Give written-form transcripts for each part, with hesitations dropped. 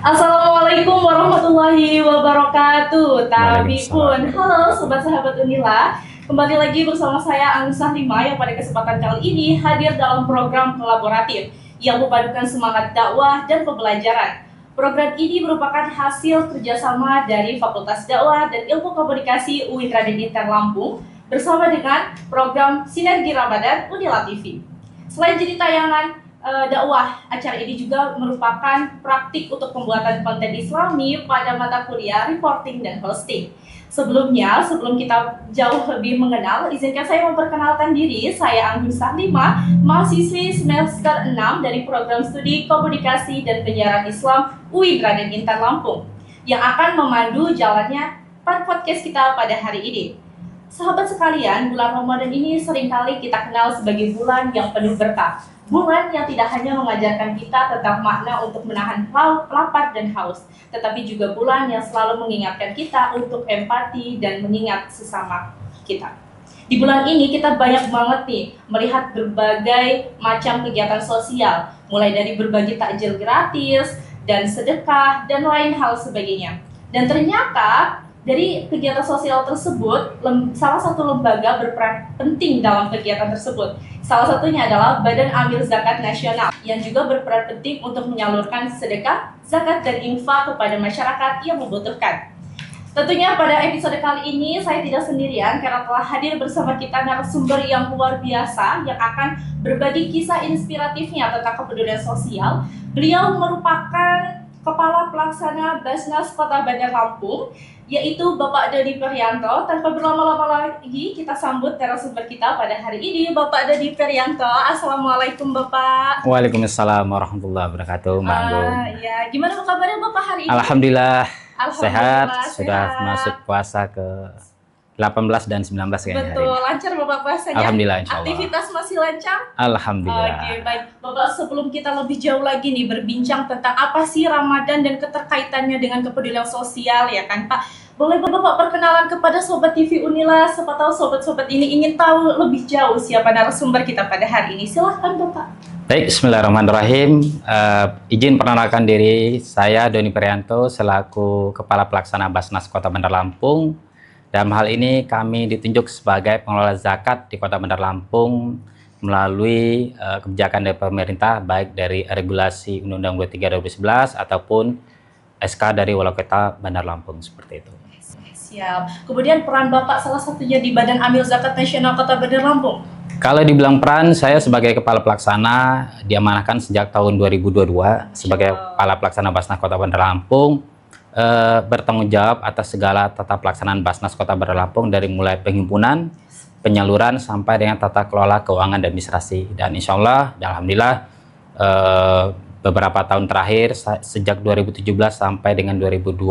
Assalamualaikum warahmatullahi wabarakatuh. Tapi pun, Waalaikumsalam. halo sobat sahabat Unila. Kembali lagi bersama saya Anissa Lima yang pada kesempatan kali ini hadir dalam program kolaboratif yang memadukan semangat dakwah dan pembelajaran. Program ini merupakan hasil kerjasama dari Fakultas Dakwah dan Ilmu Komunikasi UIN Raden Inten Lampung bersama dengan program Sinergi Ramadan Unila TV. Selain jadi tayangan dakwah, acara ini juga merupakan praktik untuk pembuatan konten Islami pada mata kuliah reporting dan hosting. Sebelum kita jauh lebih mengenal, izinkan saya memperkenalkan diri. Saya Anggun Sahlima, mahasiswi semester 6 dari program studi Komunikasi dan Penyiaran Islam UIN Raden Inten Lampung yang akan memandu jalannya podcast kita pada hari ini. Sahabat sekalian, bulan Ramadan ini seringkali kita kenal sebagai bulan yang penuh berkah. Bulan yang tidak hanya mengajarkan kita tentang makna untuk menahan lapar dan haus, tetapi juga bulan yang selalu mengingatkan kita untuk empati dan mengingat sesama kita. Di bulan ini kita banyak banget nih melihat berbagai macam kegiatan sosial, mulai dari berbagi takjil gratis, dan sedekah, dan lain hal sebagainya. Dan ternyata dari kegiatan sosial tersebut, salah satu lembaga berperan penting dalam kegiatan tersebut. Salah satunya adalah Badan Amil Zakat Nasional yang juga berperan penting untuk menyalurkan sedekah, zakat, dan infak kepada masyarakat yang membutuhkan. Tentunya pada episode kali ini saya tidak sendirian karena telah hadir bersama kita narasumber yang luar biasa yang akan berbagi kisah inspiratifnya tentang kepedulian sosial. Beliau merupakan Kepala Pelaksana Basnas Kota Bandar Lampung, yaitu Bapak Dodi Perianto. Tanpa berlama-lama lagi, kita sambut narasumber kita pada hari ini, Bapak Dodi Perianto. Assalamualaikum Bapak. Waalaikumsalam warahmatullahi wabarakatuh, Mbak Anggun. Ya, gimana kabarnya Bapak hari ini? Alhamdulillah, Alhamdulillah, sehat. Sudah masuk puasa ke 18 dan 19 kayaknya. Betul, lancar Bapak puasanya? Alhamdulillah, insya Allah. Aktivitas masih lancar? Alhamdulillah. Oke, baik. Bapak, sebelum kita lebih jauh lagi nih berbincang tentang apa sih Ramadan dan keterkaitannya dengan kepedulian sosial, ya kan Pak? Boleh Bapak perkenalan kepada Sobat TV Unila, siapa tahu sobat-sobat ini ingin tahu lebih jauh siapa narasumber kita pada hari ini. Silahkan Bapak. Baik, bismillahirrahmanirrahim. Izin perkenalkan diri, saya Doni Perianto selaku Kepala Pelaksana Basnas Kota Bandar Lampung. Dalam hal ini kami ditunjuk sebagai pengelola zakat di Kota Bandar Lampung melalui kebijakan dari pemerintah, baik dari regulasi Undang-Undang 23 2011 ataupun SK dari Wali Kota Bandar Lampung, seperti itu. Siap. Kemudian peran Bapak salah satunya di Badan Amil Zakat Nasional Kota Bandar Lampung. Kalau dibilang peran, saya sebagai Kepala Pelaksana diamanahkan sejak tahun 2022 sebagai Kepala Pelaksana Basnas Kota Bandar Lampung, bertanggung jawab atas segala tata pelaksanaan Basnas Kota Bandar Lampung dari mulai penghimpunan, penyaluran sampai dengan tata kelola keuangan dan administrasi. Dan insya Allah, dan alhamdulillah beberapa tahun terakhir sejak 2017 sampai dengan 2025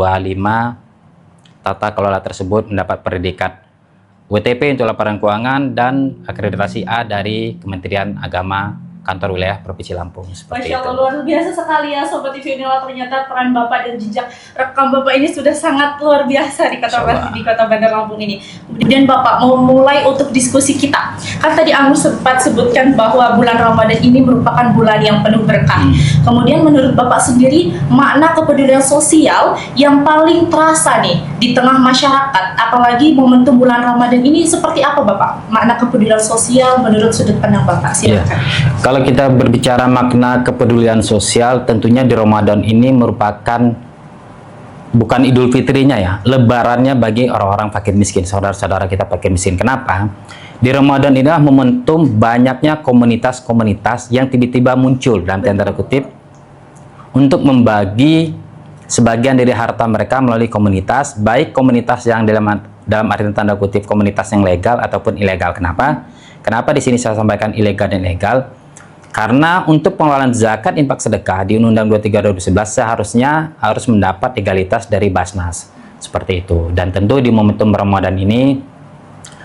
tata kelola tersebut mendapat predikat WTP untuk laporan keuangan dan akreditasi A dari Kementerian Agama Kantor Wilayah Provinsi Lampung. Masya Allah, luar biasa sekali ya Sobat TV Unila. Ternyata peran Bapak dan jejak rekam Bapak ini sudah sangat luar biasa di Kota Bandar Lampung ini. Kemudian Bapak mau mulai untuk diskusi kita. Kan tadi Anggun sempat sebutkan bahwa bulan Ramadan ini merupakan bulan yang penuh berkah. Kemudian menurut Bapak sendiri, makna kepedulian sosial yang paling terasa nih di tengah masyarakat, apalagi momentum bulan Ramadan ini seperti apa Bapak? Makna kepedulian sosial menurut sudut pandang Bapak, silakan. Kalau kita berbicara makna kepedulian sosial, tentunya di Ramadan ini merupakan bukan Idul Fitrinya ya, lebarannya bagi orang-orang fakir miskin, saudara-saudara kita fakir miskin. Kenapa? Di Ramadan inilah momentum banyaknya komunitas-komunitas yang tiba-tiba muncul dalam tanda kutip untuk membagi sebagian dari harta mereka melalui komunitas, baik komunitas yang dalam arti tanda kutip komunitas yang legal ataupun ilegal. Kenapa? Kenapa di sini saya sampaikan ilegal dan legal? Karena untuk pengelolaan zakat, infak, sedekah di Undang-Undang 23 2011 seharusnya harus mendapat legalitas dari Basnas. Seperti itu. Dan tentu di momentum Ramadan ini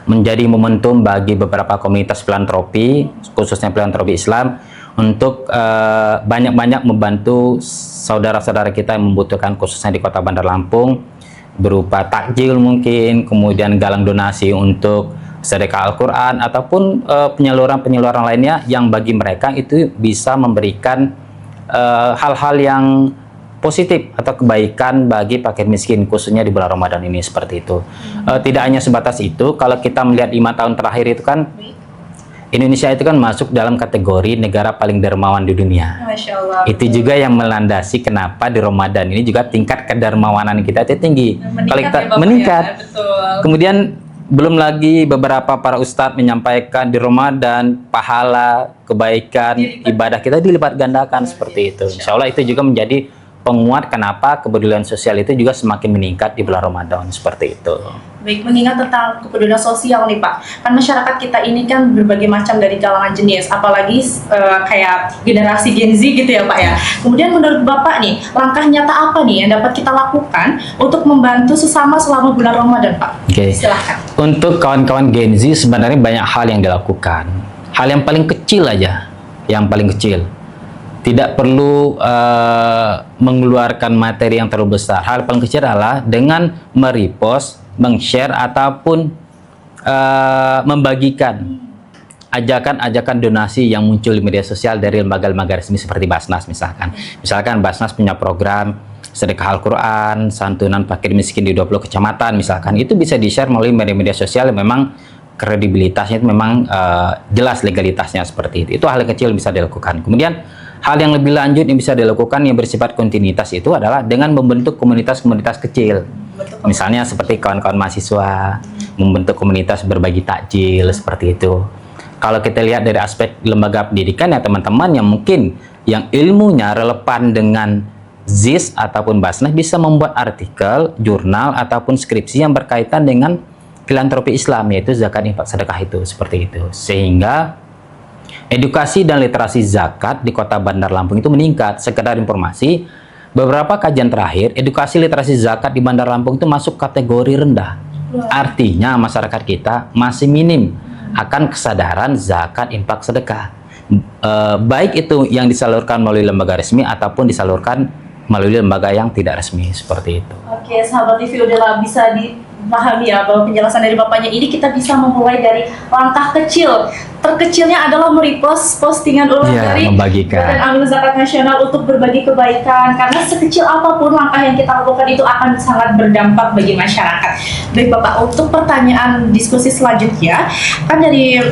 menjadi momentum bagi beberapa komunitas filantropi, khususnya filantropi Islam, untuk banyak-banyak membantu saudara-saudara kita yang membutuhkan, khususnya di Kota Bandar Lampung, berupa takjil mungkin, kemudian galang donasi untuk sedekah Al-Quran ataupun penyaluran-penyaluran lainnya yang bagi mereka itu bisa memberikan hal-hal yang positif atau kebaikan bagi fakir miskin khususnya di bulan Ramadan ini seperti itu. Tidak hanya sebatas itu, kalau kita melihat 5 tahun terakhir itu kan Indonesia itu kan masuk dalam kategori negara paling dermawan di dunia. Masya Allah. Itu juga yang melandasi kenapa di Ramadan ini juga tingkat kedermawanan kita itu tinggi. Kalau kita ya, Bapak, meningkat, ya? Betul. kemudian belum lagi beberapa para ustadz menyampaikan di Ramadan pahala, kebaikan, ibadah kita dilipat gandakan seperti itu. Insya Allah itu juga menjadi penguat kenapa kepedulian sosial itu juga semakin meningkat di bulan Ramadan seperti itu. Baik, mengingat tentang kepedulian sosial nih Pak, kan masyarakat kita ini kan berbagai macam dari kalangan jenis, apalagi kayak generasi Gen Z gitu ya Pak ya. Kemudian menurut Bapak nih, langkah nyata apa nih yang dapat kita lakukan untuk membantu sesama selama bulan Ramadan Pak? Oke. Silahkan. Untuk kawan-kawan Gen Z sebenarnya banyak hal yang dilakukan. Hal yang paling kecil aja, yang paling kecil. Tidak perlu mengeluarkan materi yang terlalu besar. Hal paling kecil adalah dengan merepost, meng-share ataupun membagikan ajakan-ajakan donasi yang muncul di media sosial dari lembaga-lembaga resmi seperti Basnas misalkan. Misalkan Basnas punya program sedekah Al-Quran, santunan fakir miskin di 20 kecamatan misalkan. Itu bisa di-share melalui media-media sosial yang memang kredibilitasnya itu memang jelas legalitasnya seperti itu. Itu hal yang kecil bisa dilakukan. Kemudian hal yang lebih lanjut yang bisa dilakukan yang bersifat kontinuitas itu adalah dengan membentuk komunitas-komunitas kecil. Misalnya seperti kawan-kawan mahasiswa, membentuk komunitas berbagi takjil seperti itu. Kalau kita lihat dari aspek lembaga pendidikan ya teman-teman yang mungkin yang ilmunya relevan dengan ZIS ataupun Basnas bisa membuat artikel, jurnal ataupun skripsi yang berkaitan dengan filantropi Islam yaitu zakat infak sedekah itu seperti itu. Sehingga edukasi dan literasi zakat di Kota Bandar Lampung itu meningkat. Sekedar informasi, beberapa kajian terakhir, edukasi literasi zakat di Bandar Lampung itu masuk kategori rendah. Artinya masyarakat kita masih minim akan kesadaran zakat infak sedekah. Baik itu yang disalurkan melalui lembaga resmi ataupun disalurkan melalui lembaga yang tidak resmi seperti itu. Oke, sahabat TV udah bisa dipahami ya bahwa penjelasan dari Bapaknya ini kita bisa memulai dari langkah kecil. Terkecilnya adalah merepost postingan ulang dari Badan Amil Zakat Nasional untuk berbagi kebaikan, karena sekecil apapun langkah yang kita lakukan itu akan sangat berdampak bagi masyarakat. Baik Bapak, untuk pertanyaan diskusi selanjutnya kan dari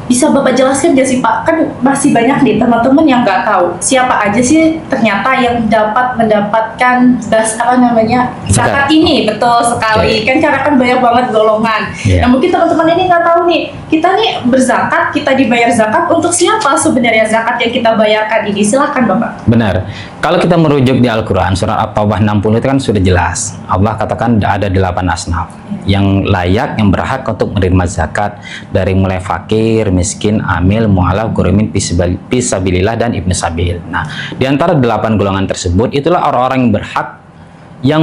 bisa Bapak jelaskan nggak sih Pak, kan masih banyak nih teman-teman yang nggak tahu siapa aja sih ternyata yang dapat mendapatkan zakat ini. Betul sekali. Kan karena kan banyak banget golongan. Nah mungkin teman-teman ini nggak tahu nih, kita nih berzakat, kita dibayar zakat untuk siapa sebenarnya zakat yang kita bayarkan ini? Silahkan Bapak. Benar. Kalau kita merujuk di Al-Quran surat At-Taubah 60 itu kan sudah jelas. Allah katakan ada 8 asnaf yang layak, yang berhak untuk menerima zakat, dari mulai fakir, miskin, amil, mu'alaf, ghorimin, fisabilillah, dan ibnu sabil. Nah, di antara 8 golongan tersebut itulah orang-orang yang berhak yang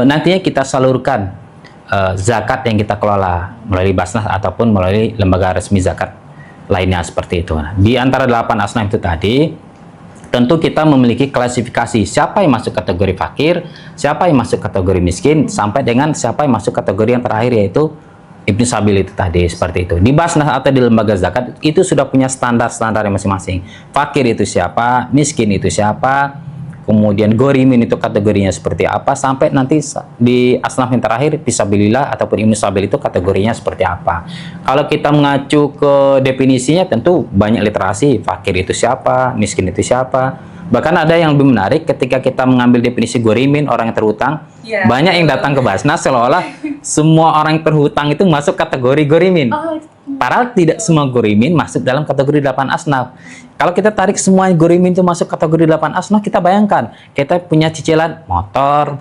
nantinya kita salurkan zakat yang kita kelola melalui Basnas ataupun melalui lembaga resmi zakat lainnya seperti itu. Nah, di antara 8 asnaf itu tadi tentu kita memiliki klasifikasi siapa yang masuk kategori fakir, siapa yang masuk kategori miskin, sampai dengan siapa yang masuk kategori yang terakhir yaitu ibnu sabil itu tadi seperti itu. Di Basnas atau di lembaga zakat itu sudah punya standar-standar masing-masing. Fakir itu siapa, miskin itu siapa, kemudian ghorimin itu kategorinya seperti apa, sampai nanti di asnaf yang terakhir fisabilillah ataupun ibnu sabil itu kategorinya seperti apa. Kalau kita mengacu ke definisinya tentu banyak literasi, fakir itu siapa, miskin itu siapa. Bahkan ada yang lebih menarik ketika kita mengambil definisi ghorimin, orang yang terhutang, banyak yang datang ke Basnas seolah-olah semua orang yang terhutang itu masuk kategori ghorimin. Padahal tidak semua ghorimin masuk dalam kategori 8 asnaf. Kalau kita tarik semua ghorimin itu masuk kategori 8 asnaf, kita bayangkan kita punya cicilan motor,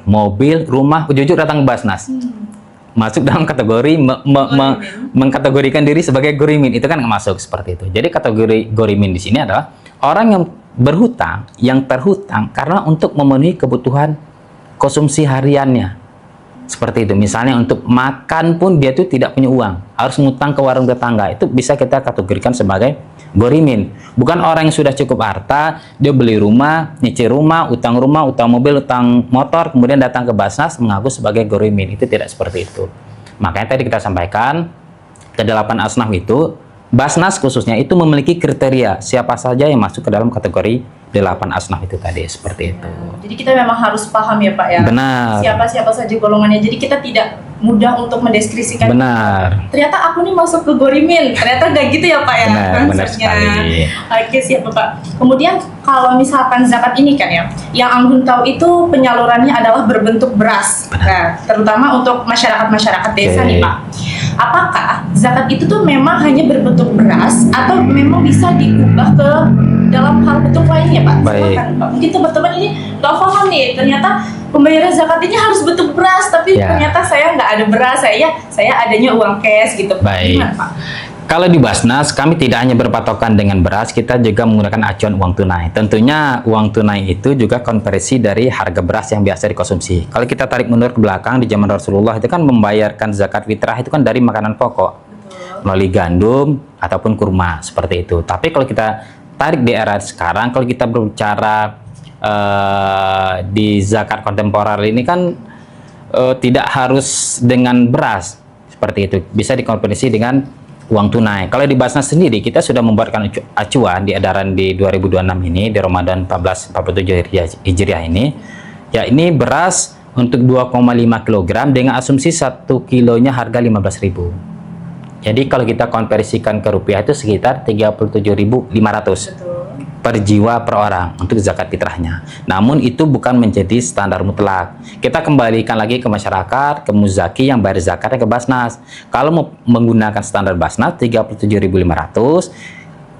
mobil, rumah, ujung-ujung datang ke Basnas. Masuk dalam kategori mengkategorikan diri sebagai ghorimin, itu kan nggak masuk seperti itu. Jadi kategori ghorimin di sini adalah orang yang berhutang, yang terhutang karena untuk memenuhi kebutuhan konsumsi hariannya. Seperti itu. Misalnya untuk makan pun dia tuh tidak punya uang, harus ngutang ke warung tetangga. Itu bisa kita kategorikan sebagai ghorimin. Bukan orang yang sudah cukup harta, dia beli rumah, nyicil rumah, utang mobil, utang motor, kemudian datang ke Basnas mengaku sebagai ghorimin. Itu tidak seperti itu. Makanya tadi kita sampaikan ke-8 asnaf itu, Basnas khususnya itu memiliki kriteria siapa saja yang masuk ke dalam kategori 8 asnaf itu tadi, seperti itu. Jadi kita memang harus paham ya Pak ya. Benar. Siapa-siapa saja golongannya. Jadi kita tidak mudah untuk mendeskripsikan. Benar. Ternyata aku nih masuk ke Gorimin. Ternyata nggak gitu ya Pak ya. Benar konsepnya. sekali. Oke, siap Bapak. Kemudian kalau misalkan zakat ini kan ya, yang Anggun tahu itu penyalurannya adalah berbentuk beras. Nah, terutama untuk masyarakat-masyarakat desa nih Pak. Apakah zakat itu tuh memang hanya berbentuk beras atau memang bisa diubah ke dalam hal bentuk lainnya Pak? Baik. Silakan Pak. Mungkin teman-teman ini nggak paham nih, ternyata pembayaran zakat ini harus bentuk beras, tapi Ya. ternyata saya nggak ada beras, saya adanya uang cash gitu. Baik. Gimana Pak? Kalau di Basnas, kami tidak hanya berpatokan dengan beras, kita juga menggunakan acuan uang tunai. Tentunya uang tunai itu juga konversi dari harga beras yang biasa dikonsumsi. Kalau kita tarik mundur ke belakang, di zaman Rasulullah itu kan membayarkan zakat fitrah itu kan dari makanan pokok. Melalui gandum ataupun kurma, seperti itu. Tapi kalau kita tarik di era sekarang, kalau kita berbicara di zakat kontemporer ini kan tidak harus dengan beras, seperti itu. Bisa dikonversi dengan uang tunai. Kalau di Basnas sendiri, kita sudah membuatkan acuan di edaran di 2026 ini, di Ramadan 1447 Hijriah ini. Ya, ini beras untuk 2,5 kg dengan asumsi 1 kilonya harga 15.000. Jadi kalau kita konversikan ke rupiah itu sekitar 37.500 per jiwa per orang untuk zakat fitrahnya. Namun itu bukan menjadi standar mutlak. Kita kembalikan lagi ke masyarakat, ke muzaki yang bayar zakatnya ke Basnas. Kalau mau menggunakan standar Basnas 37.500,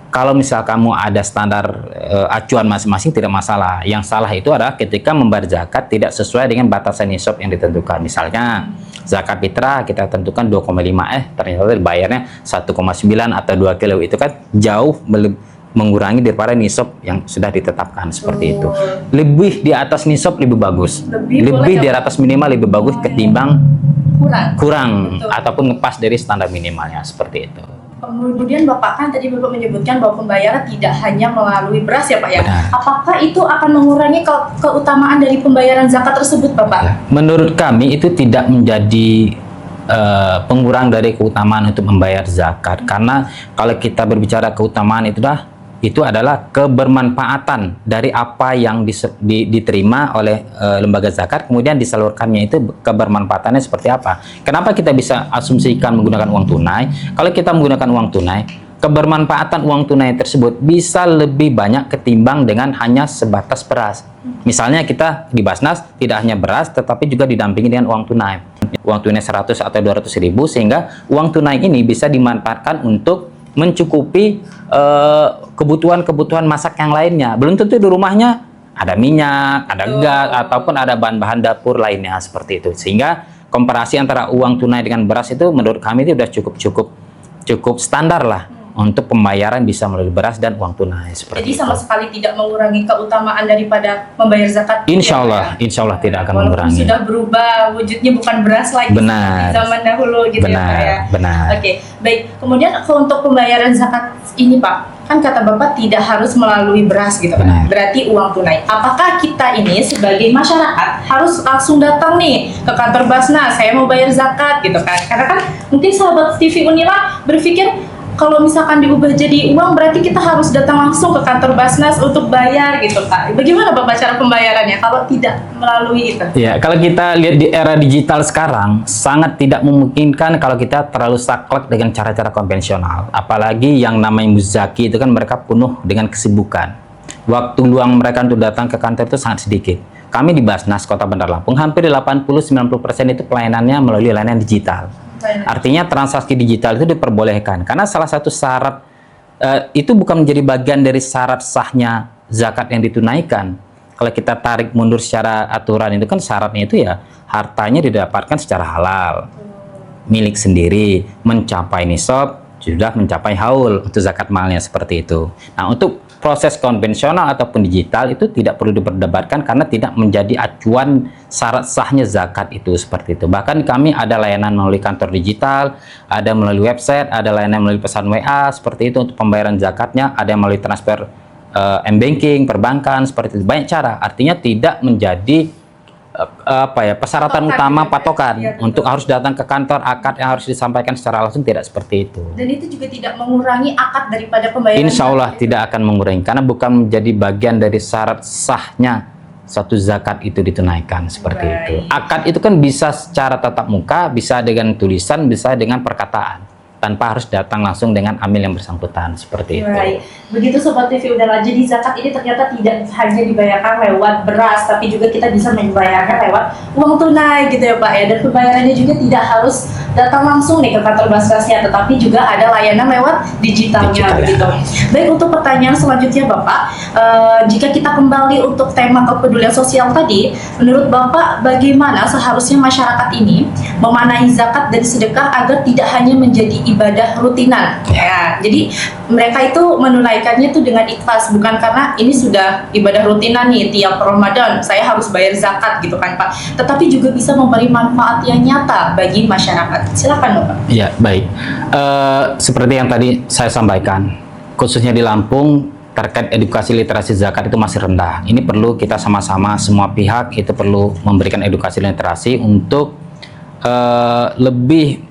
kalau misal kamu ada standar acuan masing-masing tidak masalah. Yang salah itu adalah ketika membayar zakat tidak sesuai dengan batasan nisab yang ditentukan. Misalnya zakat fitrah kita tentukan 2,5, ternyata bayarnya 1,9 atau 2 kilo, itu kan jauh mengurangi daripada nisab yang sudah ditetapkan, seperti itu. Lebih di atas nisab lebih bagus. Lebih di atas minimal lebih bagus ketimbang kurang ataupun ngepas dari standar minimalnya, seperti itu. Kemudian Bapak kan tadi Bapak menyebutkan bahwa pembayaran tidak hanya melalui beras ya Pak ya. Benar. Apakah itu akan mengurangi keutamaan dari pembayaran zakat tersebut Bapak? Ya. Menurut kami itu tidak menjadi pengurang dari keutamaan untuk membayar zakat, karena kalau kita berbicara keutamaan itu adalah kebermanfaatan dari apa yang diterima oleh lembaga zakat, kemudian disalurkannya itu kebermanfaatannya seperti apa. Kenapa kita bisa asumsikan menggunakan uang tunai? Kalau kita menggunakan uang tunai, kebermanfaatan uang tunai tersebut bisa lebih banyak ketimbang dengan hanya sebatas beras. Misalnya kita di Basnas tidak hanya beras, tetapi juga didampingi dengan uang tunai. Uang tunai 100 atau 200 ribu, sehingga uang tunai ini bisa dimanfaatkan untuk mencukupi kebutuhan-kebutuhan masak yang lainnya. Belum tentu di rumahnya ada minyak, ada gas, ataupun ada bahan-bahan dapur lainnya, seperti itu. Sehingga komparasi antara uang tunai dengan beras itu menurut kami itu sudah cukup standar lah untuk pembayaran bisa melalui beras dan uang tunai, seperti Jadi sama sekali tidak mengurangi keutamaan daripada membayar zakat. Insya Allah tidak akan Walaupun mengurangi. sudah berubah wujudnya, bukan beras lagi Benar. seperti zaman dahulu gitu ya Pak ya. Benar. Oke, baik. Kemudian untuk pembayaran zakat ini Pak, kan kata Bapak tidak harus melalui beras gitu kan. Benar. Berarti uang tunai. Apakah kita ini sebagai masyarakat harus langsung datang nih ke kantor Basnas, saya mau bayar zakat gitu kan? Karena kan mungkin sahabat TV Unila berpikir kalau misalkan diubah jadi uang berarti kita harus datang langsung ke kantor Basnas untuk bayar gitu Pak. Bagaimana Bapak cara pembayarannya kalau tidak melalui itu? Ya, kalau kita lihat di era digital sekarang sangat tidak memungkinkan kalau kita terlalu saklek dengan cara-cara konvensional. Apalagi yang namanya muzaki itu kan mereka penuh dengan kesibukan. Waktu luang mereka untuk datang ke kantor itu sangat sedikit. Kami di Basnas Kota Bandar Lampung hampir 80-90% itu pelayanannya melalui layanan digital. Artinya transaksi digital itu diperbolehkan, karena salah satu syarat itu bukan menjadi bagian dari syarat sahnya zakat yang ditunaikan. Kalau kita tarik mundur secara aturan itu kan syaratnya itu ya hartanya didapatkan secara halal, milik sendiri, mencapai nisab, sudah mencapai haul untuk zakat malnya, seperti itu. Nah, untuk proses konvensional ataupun digital itu tidak perlu diperdebatkan karena tidak menjadi acuan syarat sahnya zakat itu, seperti itu. Bahkan kami ada layanan melalui kantor digital, ada melalui website, ada layanan melalui pesan WA, seperti itu untuk pembayaran zakatnya, ada yang melalui transfer m-banking, perbankan, seperti itu. Banyak cara, artinya tidak menjadi persyaratan Patokan utama juga, patokan ya, betul. untuk harus datang ke kantor, akad yang harus disampaikan secara langsung, tidak seperti itu. Dan itu juga tidak mengurangi akad daripada pembayaran. Insya Allah zakat. tidak akan mengurangi, karena bukan menjadi bagian dari syarat sahnya satu zakat itu ditunaikan seperti Baik. itu. Akad itu kan bisa secara tatap muka, bisa dengan tulisan, bisa dengan perkataan, tanpa harus datang langsung dengan amil yang bersangkutan seperti itu. Baik, begitu Sobat TV Udara. Jadi zakat ini ternyata tidak hanya dibayarkan lewat beras, tapi juga kita bisa membayarkan lewat uang tunai gitu ya Pak ya. Dan pembayarannya juga tidak harus datang langsung nih ke kantor Basnasnya, tetapi juga ada layanan lewat digitalnya Digital, ya. begitu. Baik, untuk pertanyaan selanjutnya Bapak, jika kita kembali untuk tema kepedulian sosial tadi, menurut Bapak bagaimana seharusnya masyarakat ini memanai zakat dan sedekah agar tidak hanya menjadi ibadah rutinan? Ya, jadi mereka itu menunaikannya tuh dengan ikhlas, bukan karena ini sudah ibadah rutinan nih tiap Ramadan saya harus bayar zakat gitu kan Pak, tetapi juga bisa memberi manfaat yang nyata bagi masyarakat. Silakan Bapak. Ya, baik. Seperti yang tadi saya sampaikan, khususnya di Lampung, terkait edukasi literasi zakat itu masih rendah. Ini perlu kita sama-sama, semua pihak itu perlu memberikan edukasi literasi untuk lebih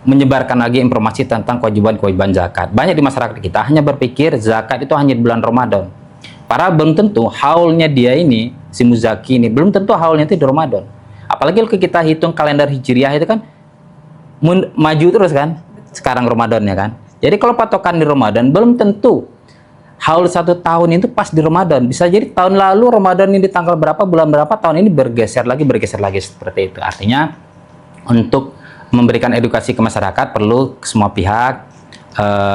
menyebarkan lagi informasi tentang kewajiban-kewajiban zakat. Banyak di masyarakat kita hanya berpikir zakat itu hanya di bulan Ramadan. Padahal belum tentu haulnya dia ini, si muzaki ini, belum tentu haulnya itu di Ramadan. Apalagi kalau kita hitung kalender Hijriah itu kan maju terus kan, sekarang Ramadannya kan. Jadi kalau patokan di Ramadan, belum tentu haul 1 tahun itu pas di Ramadan. Bisa jadi tahun lalu Ramadan ini di tanggal berapa, bulan berapa, tahun ini bergeser lagi seperti itu. Artinya untuk memberikan edukasi ke masyarakat perlu semua pihak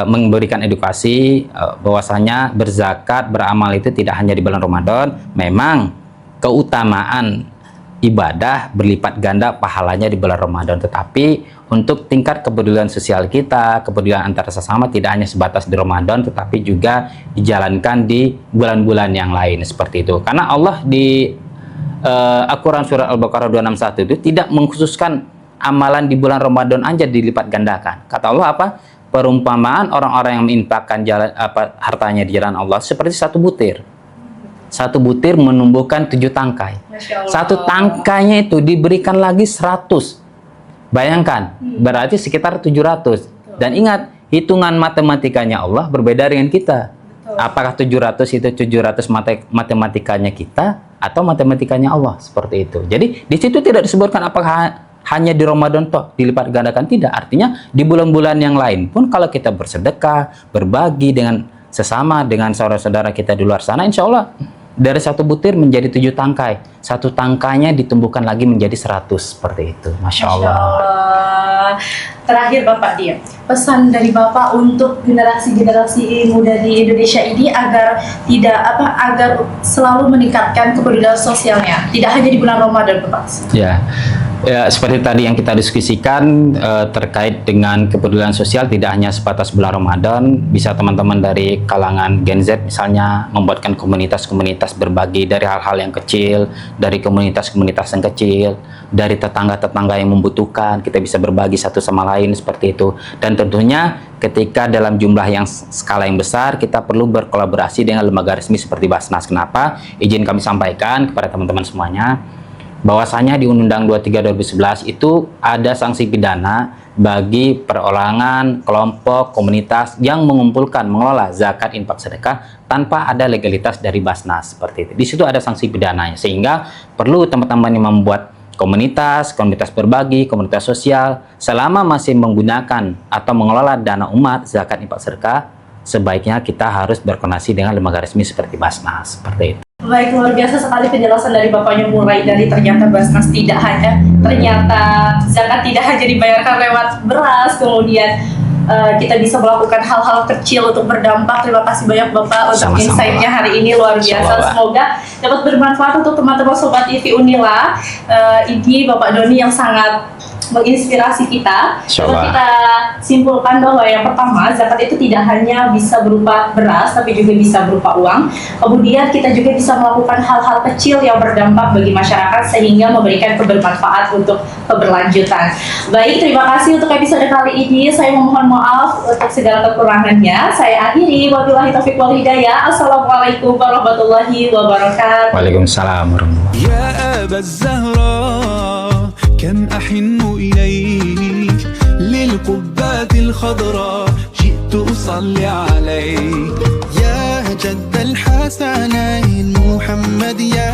memberikan edukasi bahwasanya berzakat, beramal itu tidak hanya di bulan Ramadan. Memang keutamaan ibadah berlipat ganda pahalanya di bulan Ramadan, tetapi untuk tingkat kepedulian sosial kita, kepedulian antar sesama tidak hanya sebatas di Ramadan, tetapi juga dijalankan di bulan-bulan yang lain seperti itu. Karena Allah di Al-Quran surat Al-Baqarah 261 itu tidak mengkhususkan amalan di bulan Ramadan aja dilipat gandakan. Kata Allah apa? Perumpamaan orang-orang yang menginfakkan hartanya di jalan Allah seperti satu butir. Satu butir menumbuhkan 7 tangkai. Masya Allah. Satu tangkainya itu diberikan lagi 100. Bayangkan, berarti sekitar 700. Dan ingat, hitungan matematikanya Allah berbeda dengan kita. Betul. Apakah 700 itu 700 matematikanya kita atau matematikanya Allah, seperti itu. Jadi di situ tidak disebutkan apakah hanya di Ramadan toh dilipat gandakan, tidak. Artinya di bulan-bulan yang lain pun kalau kita bersedekah, berbagi dengan sesama, dengan saudara-saudara kita di luar sana, insya Allah dari satu butir menjadi 7 tangkai. Satu tangkainya ditumbuhkan lagi menjadi 100 seperti itu. Masya Allah. Terakhir Bapak Dia, pesan dari Bapak untuk generasi-generasi muda di Indonesia ini agar agar selalu meningkatkan kepedulian sosialnya, tidak hanya di bulan Ramadan Bapak. Ya, seperti tadi yang kita diskusikan terkait dengan kepedulian sosial tidak hanya sebatas bulan Ramadan, bisa teman-teman dari kalangan Gen Z misalnya membuatkan komunitas-komunitas berbagi dari hal-hal yang kecil, dari komunitas-komunitas yang kecil, dari tetangga-tetangga yang membutuhkan, kita bisa berbagi satu sama lain seperti itu. Dan tentunya ketika dalam jumlah yang skala yang besar, kita perlu berkolaborasi dengan lembaga resmi seperti Basnas. Kenapa? Izin kami sampaikan kepada teman-teman semuanya, bahwasanya di Undang-Undang 23 2011 itu ada sanksi pidana bagi perorangan, kelompok, komunitas yang mengumpulkan, mengelola zakat, infak, sedekah tanpa ada legalitas dari Basnas seperti itu. Di situ ada sanksi pidananya, sehingga perlu teman-teman yang membuat komunitas berbagi, komunitas sosial, selama masih menggunakan atau mengelola dana umat, zakat, infak, sedekah, sebaiknya kita harus berkoordinasi dengan lembaga resmi seperti Basnas seperti itu. Baik, luar biasa sekali penjelasan dari Bapaknya, mulai dari ternyata Basnas ternyata zakat tidak hanya dibayarkan lewat beras, kemudian kita bisa melakukan hal-hal kecil untuk berdampak. Terima kasih banyak Bapak untuk insight-nya hari ini, luar biasa. Semoga dapat bermanfaat untuk teman-teman Sobat TV Unila. Ini Bapak Doni yang sangat menginspirasi kita. Insya Kalau Allah. kita simpulkan bahwa yang pertama, zakat itu tidak hanya bisa berupa beras, tapi juga bisa berupa uang. Kemudian kita juga bisa melakukan hal-hal kecil yang berdampak bagi masyarakat sehingga memberikan kebermanfaat untuk keberlanjutan. Baik, terima kasih untuk episode kali ini. Saya memohon maaf untuk segala kekurangannya. Saya akhiri. Wabillahi taufiq wal hidayah. Assalamualaikum warahmatullahi wabarakatuh. Waalaikumsalam warahmatullahi. يا أبا الزهراء كم أحن إليك للقبات الخضراء جئت أصلي عليك يا جد الحسنين محمد يا